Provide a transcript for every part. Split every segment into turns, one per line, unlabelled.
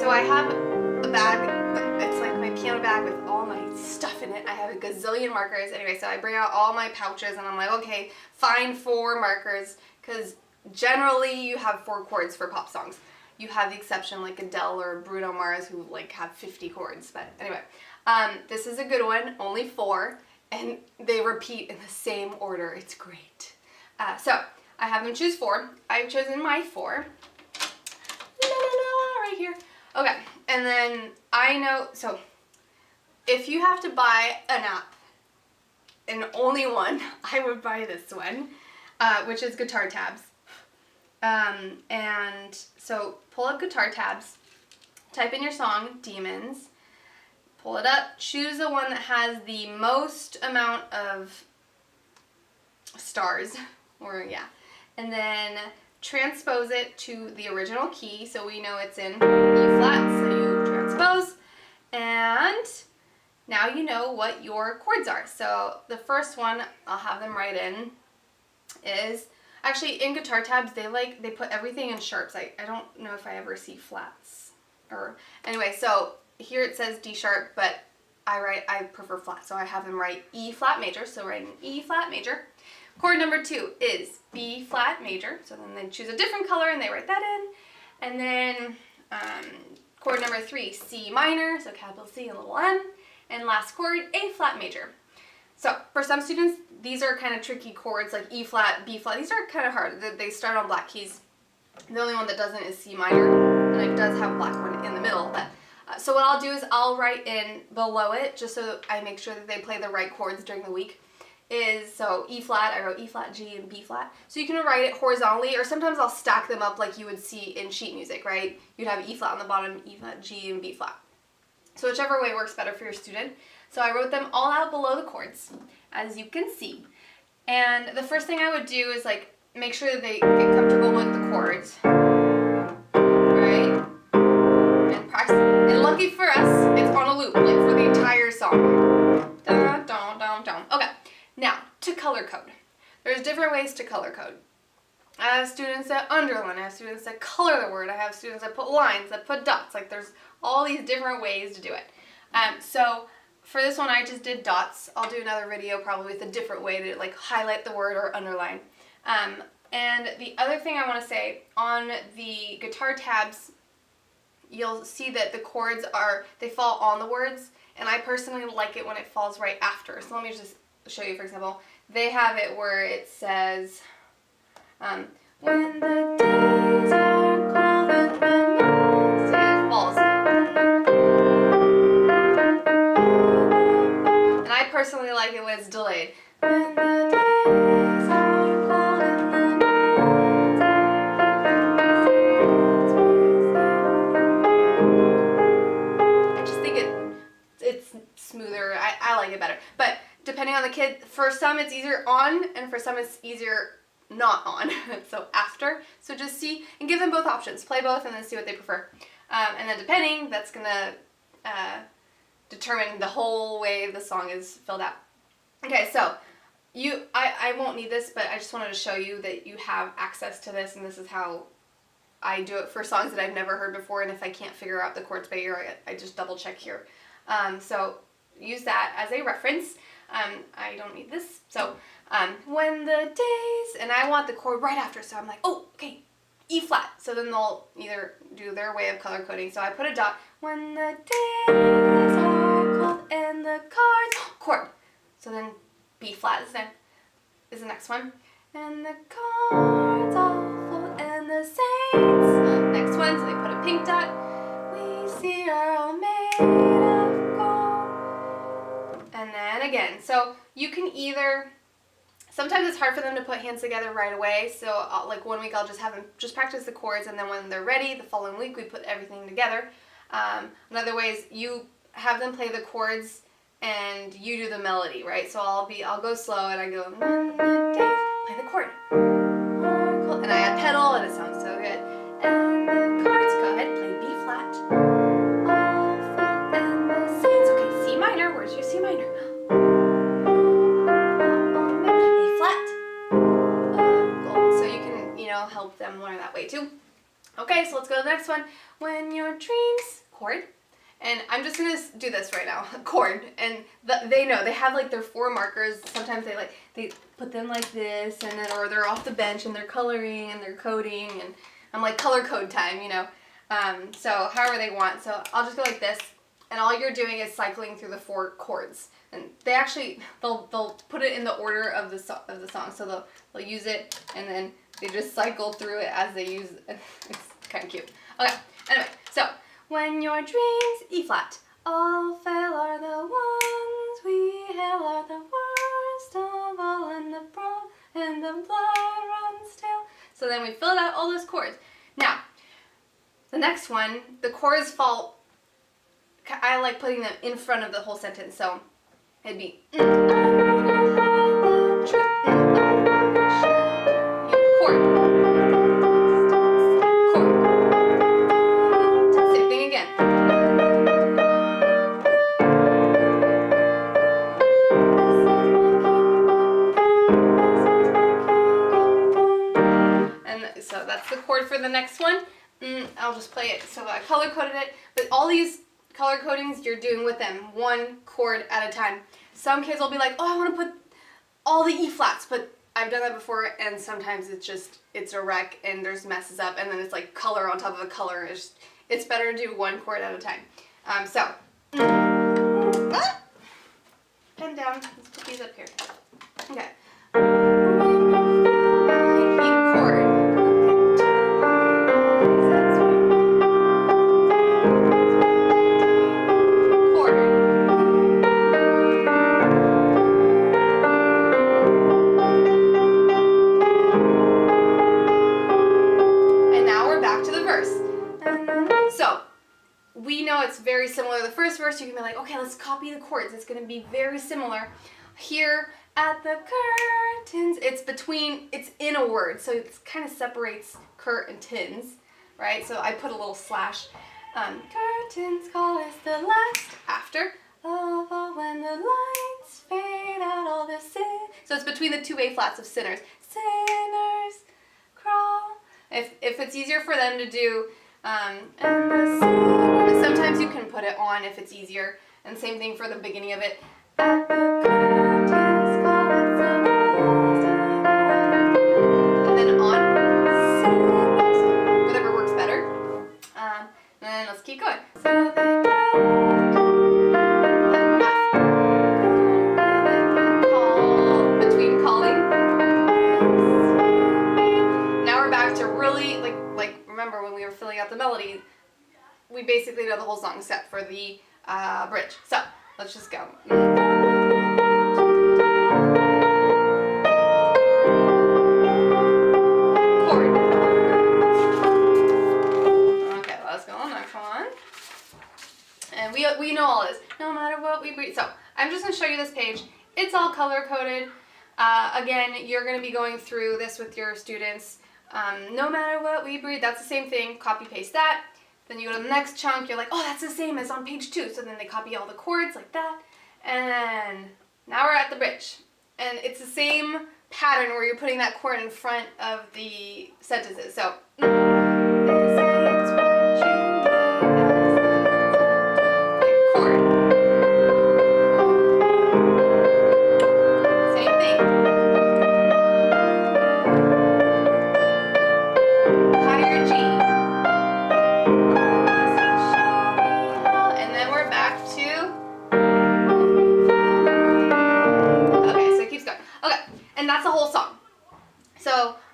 So I have a bag, it's like my piano bag with all my stuff in it. I have a gazillion markers. Anyway, so I bring out all my pouches and I'm like, okay, find 4 markers, because generally you have 4 chords for pop songs. You have the exception like Adele or Bruno Mars who like have 50 chords. But anyway, this is a good one, only 4, and they repeat in the same order. It's great. So I have them choose 4. I've chosen my 4. Right here. Okay, and then I know, so if you have to buy an app, and only one, I would buy this one, which is Guitar Tabs. And so pull up Guitar Tabs, type in your song, Demons, pull it up, choose the one that has the most amount of stars, or yeah, and then transpose it to the original key, so we know it's in E flat, so you transpose, and now you know what your chords are. So the first one, I'll have them write in, is, actually in Guitar Tabs, they put everything in sharps. I don't know if I ever see flats, or, anyway, so here it says D sharp, but I prefer flat, so I have them write E flat major, so write an E flat major. Chord number 2 is B flat major, so then they choose a different color and they write that in. And then chord number 3, C minor, so capital C and little m. And last chord, A flat major. So for some students, these are kind of tricky chords, like E flat, B flat. These are kind of hard. They start on black keys. The only one that doesn't is C minor, and it does have a black one in the middle. But so what I'll do is I'll write in below it, just so I make sure that they play the right chords during the week. Is, so E flat, I wrote E flat, G, and B flat. So you can write it horizontally, or sometimes I'll stack them up like you would see in sheet music, right? You'd have E flat on the bottom, E flat, G, and B flat. So whichever way works better for your student. So I wrote them all out below the chords, as you can see. And the first thing I would do is like make sure that they get comfortable with the chords, right? And practice. And lucky for us, it's on a loop, like for the entire song. Dun, dun, dun, dun. Okay. Now, to color code. There's different ways to color code. I have students that underline, I have students that color the word, I have students that put lines, that put dots, like there's all these different ways to do it. So for this one I just did dots. I'll do another video probably with a different way to like highlight the word or underline. And the other thing I want to say, on the Guitar Tabs, you'll see that the chords they fall on the words, and I personally like it when it falls right after. So let me just show you, for example. They have it where it says, when the days are cold and the moon, so it falls. And I personally like it when it's delayed. When the days are cold and the moon, I just think it's smoother. I like it better. But depending on the kid, for some it's easier on, and for some it's easier not on, so after. So just see, and give them both options. Play both and then see what they prefer. And then depending, that's going to determine the whole way the song is filled out. Okay, so I won't need this, but I just wanted to show you that you have access to this, and this is how I do it for songs that I've never heard before, and if I can't figure out the chords by ear, I just double check here. So use that as a reference. I don't need this. So, when the days, and I want the chord right after, so I'm like, oh, okay, E flat. So then they'll either do their way of color coding. So I put a dot. When the days are cold and the cards, chord. So then B flat is the next one. And the cards all full and the saints. Next one, so they put a pink dot. We see are all made of gold. And then again, so you can either, sometimes it's hard for them to put hands together right away, so like one week I'll just have them just practice the chords, and then when they're ready, the following week we put everything together. Another way is you have them play the chords and you do the melody, right? So I'll go slow and I go, play the chord, and I add pedal and it sounds so good. And the chords, go ahead, play B flat. And the saints, okay, C minor, where's your C minor? A flat. So you can, help them learn that way too. Okay, so let's go to the next one. When your dreams, chord. And I'm just gonna do this right now, chord. And they know, they have like their 4 markers. Sometimes they put them like this, and then, or they're off the bench and they're coloring and they're coding, and I'm like color code time, you know. So however they want. So I'll just go like this, and all you're doing is cycling through the 4 chords. And they actually, they'll put it in the order of the song. So they'll use it, and then they just cycle through it as they use it. It's kind of cute. Okay, anyway, so when your dreams, E flat, all fail are the ones we hail are the worst of all, and the broad and the blood runs still. So then we filled out all those chords. Now, the next one, the chords fall, I like putting them in front of the whole sentence, so it'd be chord. Same thing again. And so that's the chord for the next one. I'll just play it. So I color coded it, but all these color codings you're doing with them 1 chord at a time. Some kids will be like, oh, I want to put all the E flats, but I've done that before, and sometimes it's a wreck and there's messes up, and then it's like color on top of a color. It's better to do 1 chord at a time. Pen down. Let's put these up here. Okay. It's very similar. The first verse, you can be like, okay, let's copy the chords. It's going to be very similar. Here at the curtains, it's in a word, so it kind of separates curt and tins, right? So I put a little slash. Curtains call us the last after. Oh, when the lights fade out, all the sin. So it's between the 2 A flats of sinners. Sinners crawl. If it's easier for them to do, and the sinners, sometimes you can put it on if it's easier. And same thing for the beginning of it. At the curtains call us the last. And then on sinners, whatever works better. And then let's keep going. So between calling. Now we're back to really like remember when we were filling out the melody, we basically know the whole song except for the bridge. So let's just go. Chord. Okay, let's go on next one. And we know all this. No matter what we breathe. So I'm just going to show you this page. It's all color coded. Again, you're going to be going through this with your students. No matter what we breathe, that's the same thing. Copy paste that. Then you go to the next chunk. You're like, oh, that's the same as on page 2. So then they copy all the chords like that. And then now we're at the bridge. And it's the same pattern where you're putting that chord in front of the sentences. So.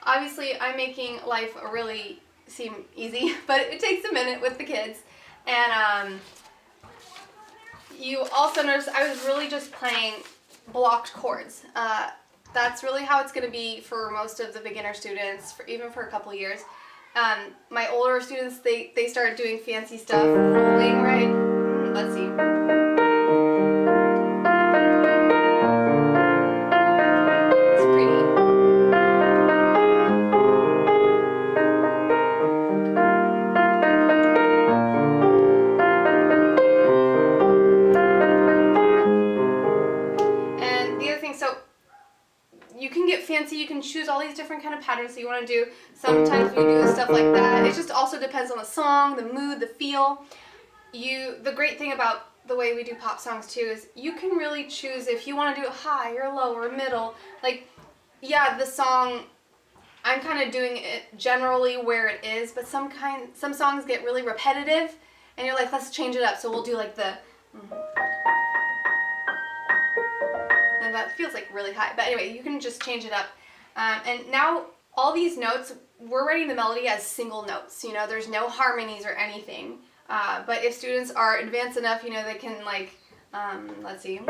Obviously, I'm making life really seem easy, but it takes a minute with the kids. And you also notice I was really just playing blocked chords. That's really how it's going to be for most of the beginner students, even for a couple years. My older students, they started doing fancy stuff, rolling, right? Let's see. You can choose all these different kind of patterns that you want to do. Sometimes we do stuff like that. It just also depends on the song, the mood, the feel. The great thing about the way we do pop songs too is you can really choose if you want to do it high or low or middle. Like, yeah, the song, I'm kind of doing it generally where it is, but some songs get really repetitive, and you're like, let's change it up. So we'll do like the, and that feels like really high. But anyway, you can just change it up. And now all these notes, we're writing the melody as single notes. You know, there's no harmonies or anything. But if students are advanced enough, you know, they can like, let's see. You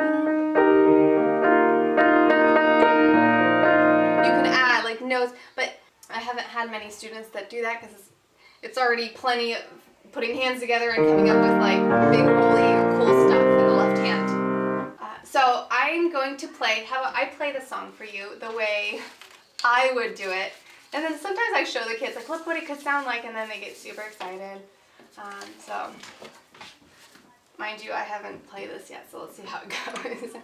can add like notes, but I haven't had many students that do that because it's already plenty of putting hands together and coming up with like big, rolly, cool stuff in the left hand. So I'm going to play, how about I play the song for you the way I would do it. And then sometimes I show the kids, like, look what it could sound like, and then they get super excited. So, mind you, I haven't played this yet, so let's see how it goes.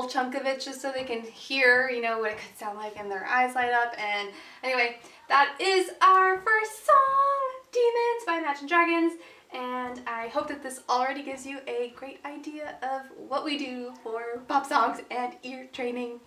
Chunk of it just so they can hear, you know, what it could sound like and their eyes light up. And anyway, that is our first song, Demons by Imagine Dragons, and I hope that this already gives you a great idea of what we do for pop songs and ear training.